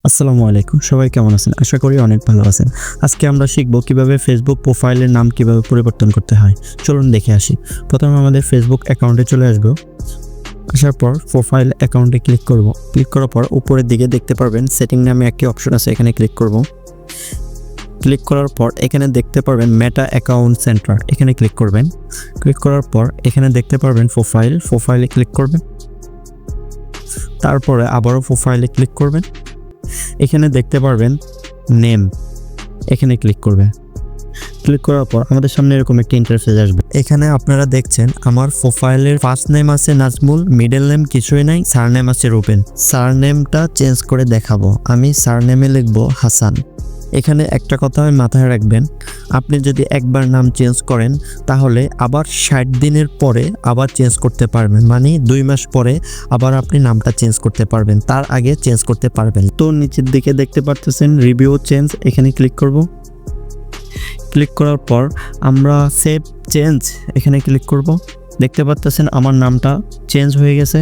আসসালামু আলাইকুম, সবাই কেমন আছেন? আশা করি অনেক ভালো আছেন। আজকে আমরা শিখব কিভাবে ফেসবুক প্রোফাইলের নাম কিভাবে পরিবর্তন করতে হয়। চলুন দেখে আসি। প্রথমে আমাদের ফেসবুক অ্যাকাউন্টে চলে আসব। আসার পর প্রোফাইল অ্যাকাউন্টে ক্লিক করব। ক্লিক করার পর উপরের দিকে দেখতে পারবেন সেটিং নামে একটি অপশন আছে, এখানে ক্লিক করব। ক্লিক করার পর এখানে দেখতে পারবেন মেটা অ্যাকাউন্ট সেন্টার, এখানে ক্লিক করবেন। ক্লিক করার পর এখানে দেখতে পারবেন প্রোফাইলে ক্লিক করবেন। তারপরে আবারও প্রোফাইলে ক্লিক করবেন। এখানে দেখতে পারবেন নেম, এখানে ক্লিক করবে। ক্লিক করার পর আমাদের সামনে এরকম একটা ইন্টারফেস আসবে। এখানে আপনারা দেখছেন আমার প্রোফাইলের ফার্স্ট নেম আছে নাজমুল, মিডল নেম কিছুই নাই, সারনেম আছে রুবেন। সারনেমটা চেঞ্জ করে দেখাবো, আমি সারনেমে লিখবো হাসান। এখানে একটা কথা মাথায় রাখবেন, আপনি যদি একবার নাম চেঞ্জ করেন তাহলে আবার 60 দিনের পরে আবার চেঞ্জ করতে পারবেন, মানে 2 মাস পরে আবার আপনি নামটা চেঞ্জ করতে পারবেন, তার আগে চেঞ্জ করতে পারবেন। তো নিচের দিকে দেখতে পারতেছেন রিভিউ চেঞ্জ, এখানে ক্লিক করব। ক্লিক করার পর আমরা সেভ চেঞ্জ, এখানে ক্লিক করব। দেখতে পাচ্ছেন আমার নামটা চেঞ্জ হয়ে গেছে।